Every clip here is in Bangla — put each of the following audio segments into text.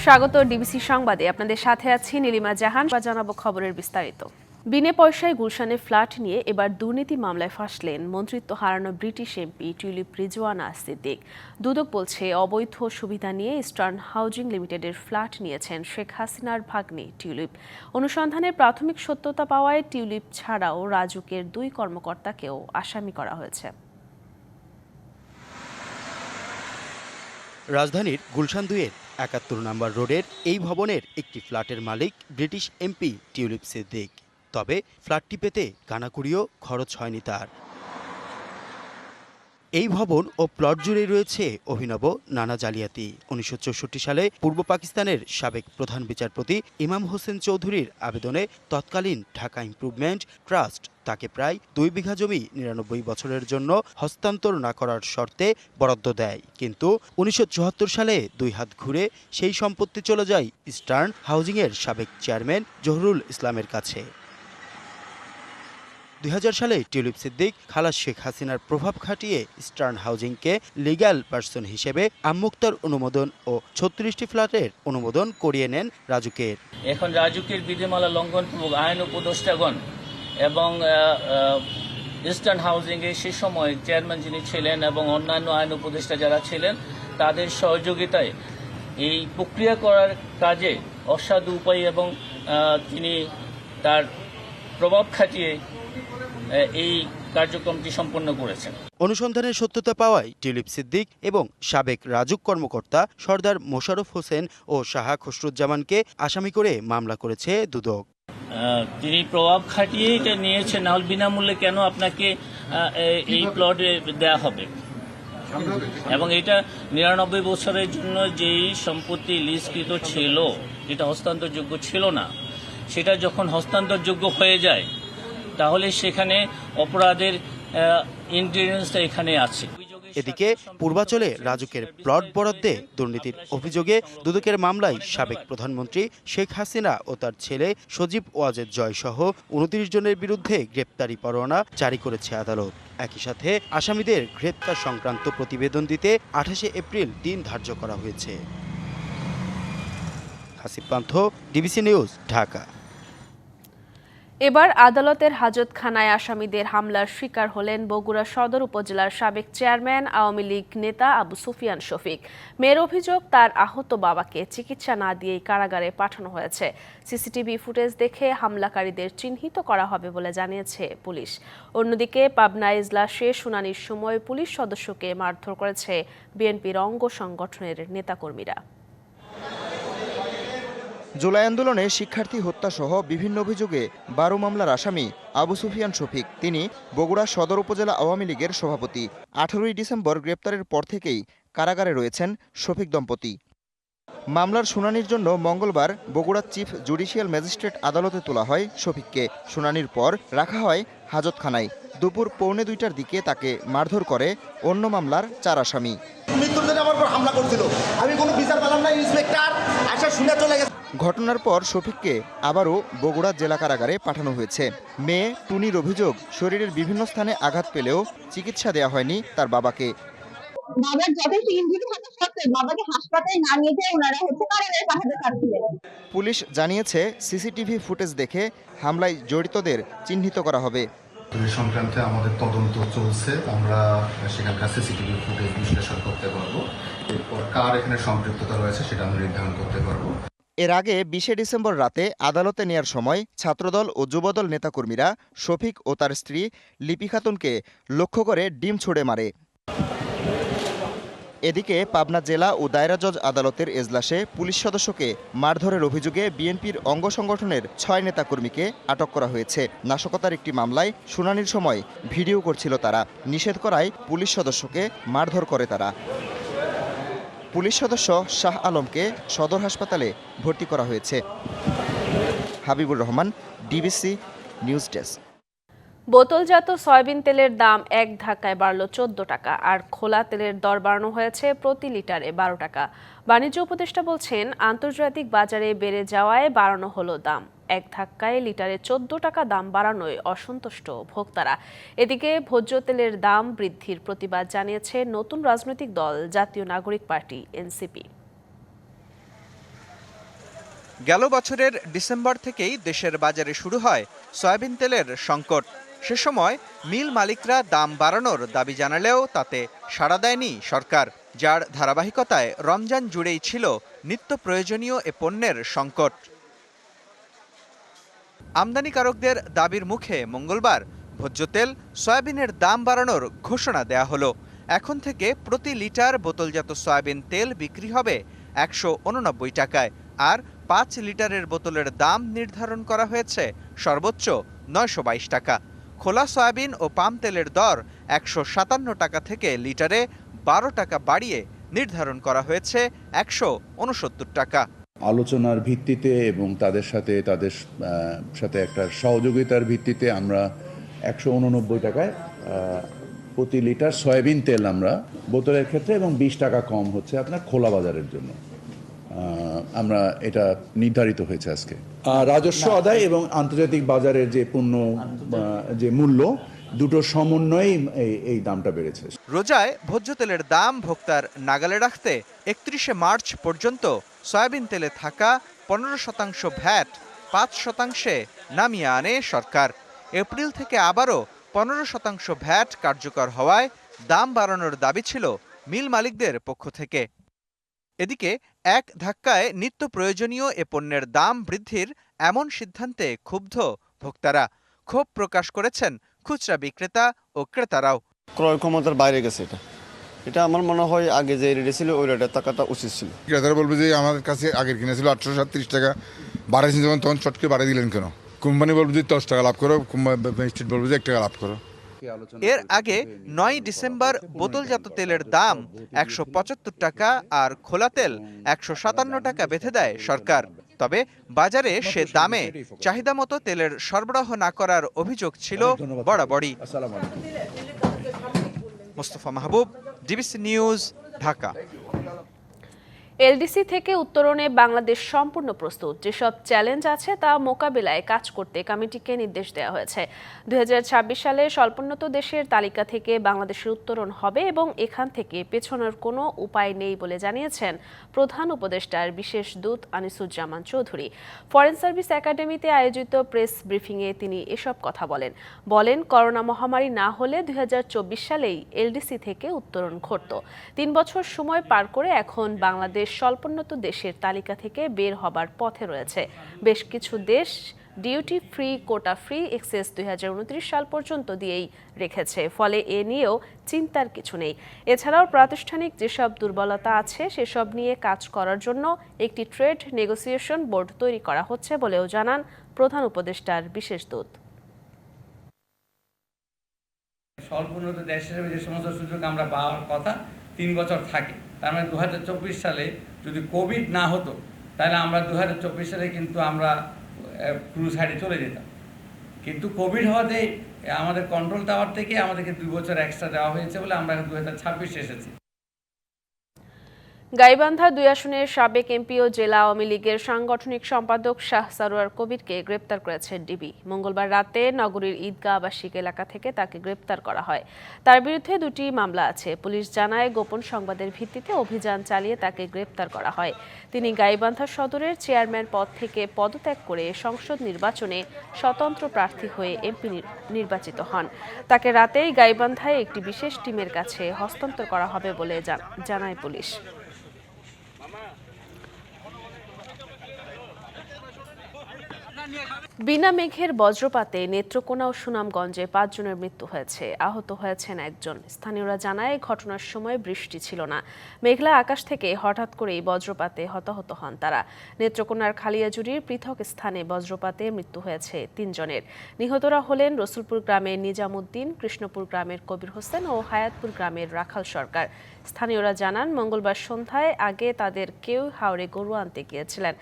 স্বাগত ডিবিসি সংবাদে। আপনাদের সাথে আছি নীলিমা জাহান। জানাবো খবরের বিস্তারিত। বিনে পয়সায় গুলশানে ফ্ল্যাট নিয়ে এবার দুর্নীতি মামলায় ফাঁসলেন মন্ত্রিত্ব হারানো ব্রিটিশ এমপি টিউলিপ রিজওয়ানা সিদ্দিক। দুদক বলছে, অবৈধ সুবিধা নিয়ে ইস্টার্ন হাউজিং লিমিটেডের ফ্ল্যাট নিয়েছেন শেখ হাসিনার ভাগ্নে টিউলিপ। অনুসন্ধানের প্রাথমিক সত্যতা পাওয়ায় টিউলিপ ছাড়াও রাজুকের 2 কর্মকর্তাকেও আসামি করা হয়েছে। রাজধানীর গুলশান 2-এর 71 নম্বর রোডের এই ভবনের একটি ফ্ল্যাটের মালিক ব্রিটিশ এমপি টিউলিপ সিদ্দিক। তবে ফ্ল্যাটটি পেতে কানাকুড়িও খরচ হয়নি তার। এই ভবন ও প্লট জুড়ে রয়েছে অভিনব নানা জালিয়াতি। 1964 সালে পূর্ব পাকিস্তানের সাবেক প্রধান বিচারপতি ইমাম হোসেন চৌধুরীর আবেদনে তৎকালীন ঢাকা ইমপ্রুভমেন্ট ট্রাস্ট তাকে প্রায় 2 বিঘা জমি 99 বছরের জন্য হস্তান্তর না করার শর্তে বরাদ্দ দেয়। কিন্তু 1974 সালে 2 হাত ঘুরে সেই সম্পত্তি চলে যায় ইস্টার্ন হাউজিংয়ের সাবেক চেয়ারম্যান জহুরুল ইসলামের কাছে। 2000 সালে টিউলিপ সিদ্দিক খালা শেখ হাসিনার প্রভাব খাটিয়ে ইস্টার্ন হাউজিংকে লিগ্যাল পার্সন হিসেবে আমুক্তার অনুমোদন ও 36টি ফ্ল্যাটের অনুমোদন করিয়ে নেন রাজুকের। এখন রাজুকের বিধিমালা লঙ্ঘনপূর্বক আইন উপদেষ্টাগণ এবং ইস্টার্ন হাউজিংয়ে সে সময় চেয়ারম্যান যিনি ছিলেন এবং অন্যান্য আইন উপদেষ্টা যারা ছিলেন তাদের সহযোগিতায় এই প্রক্রিয়া করার কাজে অসাধু উপায় এবং তিনি তার প্রভাব খাটিয়ে এই কার্যক্রমটি সম্পন্ন করেছেন। অনুসন্ধানের সত্যতা পাওয়ায় টিউলিপ সিদ্দিক এবং সাবেক রাজুক কর্মকর্তা সর্দার মোশাররফ হোসেন ও শাহ খসরুজ্জামানকে আসামি করে মামলা করেছে দুদক। তিনি প্রভাব খাটিয়ে এটা নিয়েছেন, না হলে বিনামূল্যে কেন আপনাকে এই প্লট দেয়া হবে? এবং এটা 99 বছরের জন্য যেই সম্পত্তি লিজকৃত ছিল, যেটা হস্তান্তরযোগ্য ছিল না, সেটা যখন হস্তান্তরযোগ্য হয়ে যায় তাহলে সেখানে অপরাধের ইনগ্রেডিয়েন্টসটা এখানে আছে। এদিকে পূর্বাচলে রাজুকের প্লট বরাদ্দে দুর্নীতির অভিযোগে দুদকের মামলায় সাবেক প্রধানমন্ত্রী শেখ হাসিনা ও তার ছেলে সজীব ওয়াজেদ জয় সহ 29 জনের বিরুদ্ধে গ্রেপ্তারি পরোয়ানা জারি করেছে আদালত। একই সাথে আসামিদের গ্রেপ্তার সংক্রান্ত প্রতিবেদন দিতে 28 এপ্রিল দিন ধার্য করা হয়েছে। হাসিব পান্থ, ডিবিসি নিউজ, ঢাকা। এবার আদালতের হাজতখানায় আসামিদের হামলার শিকার হলেন বগুড়া সদর উপজেলার সাবেক চেয়ারম্যান আওয়ামী লীগ নেতা আবু সুফিয়ান শফিক। মেয়ের অভিযোগ, তার আহত বাবাকে চিকিৎসা না দিয়েই কারাগারে পাঠানো হয়েছে। সিসিটিভি ফুটেজ দেখে হামলাকারীদের চিহ্নিত করা হবে বলে জানিয়েছে পুলিশ। অন্যদিকে পাবনা এজলাসে শুনানির সময় পুলিশ সদস্যকে মারধর করেছে বিএনপির অঙ্গ সংগঠনের নেতাকর্মীরা। জুলাই আন্দোলনে শিক্ষার্থী হত্যাসহ বিভিন্ন অভিযোগে 12 মামলার আসামি আবু সুফিয়ান শফিক। তিনি বগুড়া সদর উপজেলা আওয়ামী লীগের সভাপতি। 18 ডিসেম্বর গ্রেপ্তারের পর থেকেই কারাগারে রয়েছেন শফিক দম্পতি। মামলার শুনানির জন্য মঙ্গলবার বগুড়া চিফ জুডিশিয়াল ম্যাজিস্ট্রেট আদালতে তোলা হয় শফিককে। শুনানির পর রাখা হয় হাজতখানায়। দুপুর 1:45টার দিকে তাকে মারধর করে অন্য মামলার 4 আসামি। ঘটনার পর শফিককে আবারও বগুড়া জেলা কারাগারে পাঠানো হয়েছে। মেয়ে টুনির অভিযোগ, শরীরের বিভিন্ন স্থানে আঘাত পেলেও চিকিৎসা দেওয়া হয়নি তার বাবাকে। পুলিশ জানিয়েছে, সিসিটিভি ফুটেজ দেখে হামলায় জড়িতদের চিহ্নিত করা হবে। সংক্রান্তে আমাদের তদন্ত চলছে, আমরা সেখানকার সিসিটিভি ফুটেজ বিশ্লেষণ করতে পারবো। এরপর কার এখানে সম্পৃক্ততা রয়েছে সেটা আমরা নির্ধারণ করতে পারবো। এর আগে 20 ডিসেম্বর রাতে আদালতে নেয়ার সময় ছাত্রদল ও যুবদল নেতাকর্মীরা শফিক ও তার স্ত্রী লিপি খাতুনকে লক্ষ্য করে ডিম ছুড়ে মারে। এদিকে পাবনা জেলা ও দায়রা জজ আদালতের এজলাসে পুলিশ সদস্যকে মারধরের অভিযোগে বিএনপির অঙ্গ সংগঠনের 6 নেতাকর্মীকে আটক করা হয়েছে। নাশকতার একটি মামলায় শুনানির সময় ভিডিও করছিল তারা। নিষেধ করায় পুলিশ সদস্যকে মারধর করে তারা। পুলিশ সদস্য শাহ আলমকে সদর হাসপাতালে ভর্তি করা হয়েছে। Habibur Rahman, DBC news desk. বোতলজাত সয়াবিন তেলের দাম এক ধাক্কায় বাড়ল 14 টাকা, আর খোলা তেলের দর বাড়ানো হয়েছে প্রতি লিটারে 12 টাকা। বাণিজ্য উপদেষ্টা বলছেন, আন্তর্জাতিক বাজারে বেড়ে যাওয়ায় বাড়ানো হলো দাম। এক ধাক্কায় লিটারে 14 টাকা দাম বাড়ানোয় অসন্তুষ্ট ভোক্তারা। এদিকে ভোজ্য তেলের দাম বৃদ্ধির প্রতিবাদ জানিয়েছে নতুন রাজনৈতিক দল জাতীয় নাগরিক পার্টি এনসিপি। গেল বছরের ডিসেম্বর থেকেই দেশের বাজারে শুরু হয় সয়াবিন তেলের সংকট। সে সময় মিল মালিকরা দাম বাড়ানোর দাবি জানালেও তাতে সাড়া দেয়নি সরকার, যার ধারাবাহিকতায় রমজান জুড়েই ছিল নিত্য প্রয়োজনীয় এ পণ্যের সংকট। আমদানিকারকদের দাবির মুখে মঙ্গলবার ভোজ্য তেল, সয়াবিনের দাম বাড়ানোর ঘোষণা দেয়া হলো। এখন থেকে প্রতি লিটার বোতলজাত সয়াবিন তেল বিক্রি হবে 189 টাকায়, আর 5 লিটারের বোতলের দাম নির্ধারণ করা হয়েছে সর্বোচ্চ 922 টাকা। খোলা সয়াবিন ও পাম তেলের দর 157 টাকা থেকে লিটারে 12 টাকা বাড়িয়ে নির্ধারণ করা হয়েছে 169 টাকা। আলোচনার ভিত্তিতে এবং তাদের সাথে একটা সহযোগিতার ভিত্তিতে আমরা 189 টাকায় প্রতি লিটার সয়াবিন তেল আমরা বোতলের ক্ষেত্রে, এবং 20 টাকা কম হচ্ছে আপনার খোলা বাজারের জন্য। আমরা এটা নির্ধারিত হয়েছে আজকে। রাজস্ব আদায় এবং আন্তর্জাতিক বাজারের যে পণ্য যে মূল্য, দুটো সমন্বয়ে এই দামটা বেড়েছে। রোজায় ভোজ্য তেলের দাম ভোক্তার নাগালে রাখতে 31শে মার্চ পর্যন্ত সয়াবিন তেলে থাকা 15% ভ্যাট 5%-এ নামিয়ে আনে সরকার। এপ্রিল থেকে আবারও 15% ভ্যাট কার্যকর হওয়ায় দাম বাড়ানোর দাবি ছিল মিল মালিকদের পক্ষ থেকে। এদিকে এক ধাক্কায় নিত্য প্রয়োজনীয় এ পণ্যের দাম বৃদ্ধির এমন সিদ্ধান্তে ক্ষুব্ধ ভোক্তারা। ক্ষোভ প্রকাশ করেছেন খুচরা বিক্রেতা ও ক্রেতারাও। ক্রয় ক্ষমতার বাইরে গেছে এটা আমার মনে হয় আগে যে রেটে ছিল ওই রেটে টাকাটা উচিত ছিল। ক্রেতারা বলবে যে আমাদের কাছে আগের কিনে ছিল 837 টাকা, বাড়াইছেন যখন তখন চটকে বাড়িয়ে দিলেন কেন? কোম্পানি বলবে যে 10 টাকা লাভ করো, স্টেট বলবে যে 1 টাকা লাভ করো। এর আগে 9 ডিসেম্বর বোতলজাত তেলের দাম 175 টাকা আর খোলা তেল 157 টাকা বেঁধে দেয় সরকার। তবে বাজারে সে দামে চাহিদা মতো তেলের সরবরাহ না করার অভিযোগ ছিল বরাবরই। মোস্তফা মাহবুব, ডিবিসি নিউজ, ঢাকা। এলডিসি থেকে উত্তরণে বাংলাদেশ সম্পূর্ণ প্রস্তুত। যেসব চ্যালেঞ্জ আছে তা মোকাবিলায় কাজ করতে কমিটিকে নির্দেশ দেওয়া হয়েছে। 2026 সালে স্বল্পোন্নত দেশের তালিকা থেকে বাংলাদেশের উত্তরণ হবে এবং এখান থেকে পেছনের কোনো উপায় নেই বলে জানিয়েছেন প্রধান উপদেষ্টার বিশেষ দূত আনিসুজ্জামান চৌধুরী। ফরেন সার্ভিস একাডেমিতে আয়োজিত প্রেস ব্রিফিংয়ে তিনি এসব কথা বলেন করোনা মহামারী না হলে 2024 সালেই এলডিসি থেকে উত্তরণ ঘটত। 3 বছর সময় পার করে এখন বাংলাদেশ স্বল্পোন্নত দেশের তালিকা থেকে বের হবার পথে রয়েছে। বেশ কিছু দেশ duty free, quota free access 2029 সাল পর্যন্ত দিয়েই রেখেছে, ফলে এ নিয়েও চিন্তার কিছু নেই। এছাড়াও প্রাতিষ্ঠানিক যেসব দুর্বলতা আছে সেসব নিয়ে কাজ করার জন্য একটি ট্রেড নেগোসিয়েশন বোর্ড তৈরি করা হচ্ছে বলেও জানান প্রধান উপদেষ্টার বিশেষ দূত। স্বল্পোন্নত দেশের যে সমস্ত সুযোগ আমরা পাওয়ার কথা 3 বছর থাকে, তার মানে 2024 সালে যদি কোভিড না হতো তাহলে আমরা 2024 সালে কিন্তু আমরা ক্রুজ হাইডে চলে যেতাম। কিন্তু কোভিড হওয়াতে আমাদের কন্ট্রোল টাওয়ার থেকে আমাদেরকে 2 বছর এক্সট্রা দেওয়া হয়েছে বলে আমরা 2026 এসেছি। গাইবান্ধা 2 আসনের সাবেক এমপি ও জেলা আওয়ামী লীগের সাংগঠনিক সম্পাদক শাহ সারোয়ার কবিরকে গ্রেপ্তার করেছে ডিবি। মঙ্গলবার রাতে নগরীর ঈদগাহ আবাসিক এলাকা থেকে তাকে গ্রেপ্তার করা হয়। তার বিরুদ্ধে 2টি মামলা আছে। পুলিশ জানায় গোপন সংবাদের ভিত্তিতে অভিযান চালিয়ে তাকে গ্রেপ্তার করা হয়। তিনি গাইবান্ধা সদরের চেয়ারম্যান পদ থেকে পদত্যাগ করে সংসদ নির্বাচনে স্বতন্ত্র প্রার্থী হয়ে এমপি নির্বাচিত হন। তাকে রাতেই গাইবান্ধায় একটি বিশেষ টিমের কাছে হস্তান্তর করা হবে বলে জানায় পুলিশ। বিনা মেঘের বজ্রপাতে নেত্রকোনা ও সুনামগঞ্জে 5 জনের মৃত্যু হয়েছে, আহত হয়েছেন 1 জন। স্থানীয়রা জানায় ঘটনার সময় বৃষ্টি ছিল না। মেঘলা আকাশ থেকে হঠাৎ করেই বজ্রপাতে হতাহত হন তারা। নেত্রকোনার খালিয়াজুড়ির পৃথক স্থানে বজ্রপাতে মৃত্যু হয়েছে 3 জনের। নিহতরা হলেন রসুলপুর গ্রামের নিজামুদ্দিন, কৃষ্ণপুর গ্রামের কবির হোসেন ও হায়াতপুর গ্রামের রাখাল সরকার। স্থানীয়রা জানান মঙ্গলবার সন্ধ্যায় আগে তাদের কেউ হাওড়ে গরু আনতে গিয়েছিলেন,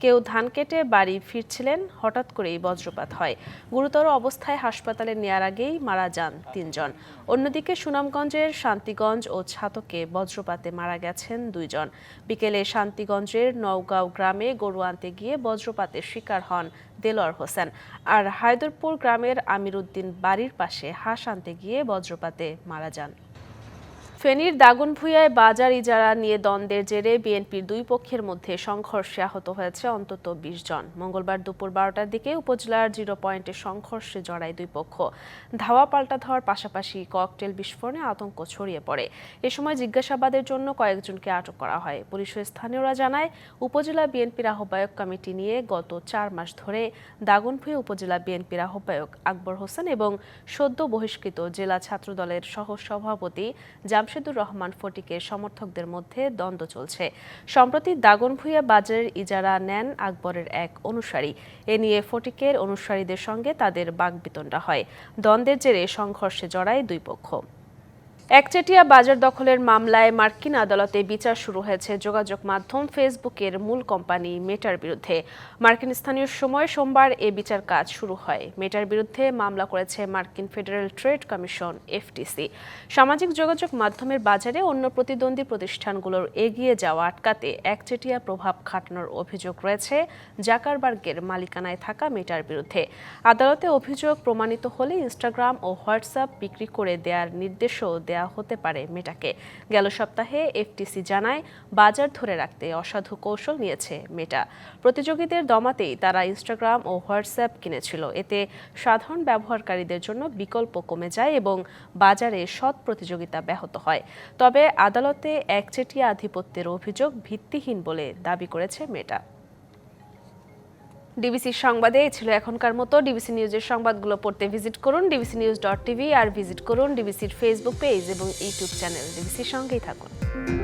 কেউ ধান কেটে বাড়ি ফিরছিলেন। হঠাৎ করেই বজ্রপাত হয়। গুরুতর অবস্থায় হাসপাতালে নেয়ার আগেই মারা যান 3 জন। অন্যদিকে সুনামগঞ্জের শান্তিগঞ্জ ও ছাতকে বজ্রপাতে মারা গেছেন 2 জন। বিকেলে শান্তিগঞ্জের নওগাঁও গ্রামে গরু আনতে গিয়ে বজ্রপাতের শিকার হন দেলোয়ার হোসেন। আর হায়দরপুর গ্রামের আমির উদ্দিন বাড়ির পাশে হাঁস আনতে গিয়ে বজ্রপাতে মারা যান। ফেনীর দাগনভূঞায় বাজার ইজারা নিয়ে দ্বন্দ্বের জেরে বিএনপির দুই পক্ষের মধ্যে সংঘর্ষে আহত হয়েছে অন্তত ২০ জন। মঙ্গলবার দুপুর ১২টার দিকে উপজেলার 0 পয়েন্টে সংঘর্ষে জড়ায় দুই পক্ষ। ধাওয়া পাল্টা ধাওয়ার পাশাপাশি ককটেল বিস্ফোরণে আতঙ্ক ছড়িয়ে পড়ে। এ সময় জিজ্ঞাসাবাদের জন্য কয়েকজনকে আটক করা হয়। পুলিশ ও স্থানীয়রা জানায়, উপজেলা বিএনপির আহ্বায়ক কমিটি নিয়ে গত ৪ মাস ধরে দাগনভূঞা উপজেলা বিএনপির আহ্বায়ক আকবর হোসেন এবং সদ্য বহিষ্কৃত জেলা ছাত্রদলের সহ সভাপতি জামশেদুর রহমান ফটিকের সমর্থকদের মধ্যে দ্বন্দ্ব চলছে। সম্প্রতি দাগনভূঞা বাজারের ইজারা নেন আকবরের এক অনুসারী। এ নিয়ে ফটিকের অনুসারীদের সঙ্গে তাদের বাকবিতণ্ডা হয়। দ্বন্দ্বের জেরে সংঘর্ষে জড়ায় দুই পক্ষ। একচেটিয়া বাজার দখলের মামলায় মার্কিন আদালতে বিচার শুরু হয়েছে যোগাযোগ মাধ্যম ফেসবুকের মূল কোম্পানি মেটার বিরুদ্ধে। মার্কিন স্থানীয় সময় সোমবার এ বিচার কাজ শুরু হয়। মেটার বিরুদ্ধে মামলা করেছে মার্কিন ফেডারেল ট্রেড কমিশন এফটিসি। সামাজিক যোগাযোগ মাধ্যমের বাজারে অন্য প্রতিদ্বন্দ্বী প্রতিষ্ঠানগুলোর এগিয়ে যাওয়া আটকাতে একচেটিয়া প্রভাব খাটানোর অভিযোগ রয়েছে জাকারবার্গের মালিকানায় থাকা মেটার বিরুদ্ধে। আদালতে অভিযোগ প্রমাণিত হলে ইনস্টাগ্রাম ও হোয়াটসঅ্যাপ বিক্রি করে দেওয়ার নির্দেশও দেওয়া হতে পারে মেটাকে। গেল সপ্তাহে এফটিসি জানায়, বাজার ধরে রাখতে অসাধু কৌশল নিয়েছে মেটা। প্রতিযোগীদের দমাতেই তারা ইনস্টাগ্রাম ও হোয়াটসঅ্যাপ কিনেছিল। এতে সাধারণ ব্যবহারকারীদের জন্য বিকল্প কমে যায় এবং বাজারে সৎ প্রতিযোগিতা ব্যাহত হয়। তবে আদালতে একচেটিয়া আধিপত্যের অভিযোগ ভিত্তিহীন বলে দাবি করেছে মেটা। ডিবিসির সংবাদে ছিল এখনকার মতো। ডিবিসি নিউজের সংবাদগুলো পড়তে ভিজিট করুন dbcnews.tv আর ভিজিট করুন ডিবিসির ফেসবুক পেজ এবং ইউটিউব চ্যানেল। ডিবিসির সঙ্গেই থাকুন।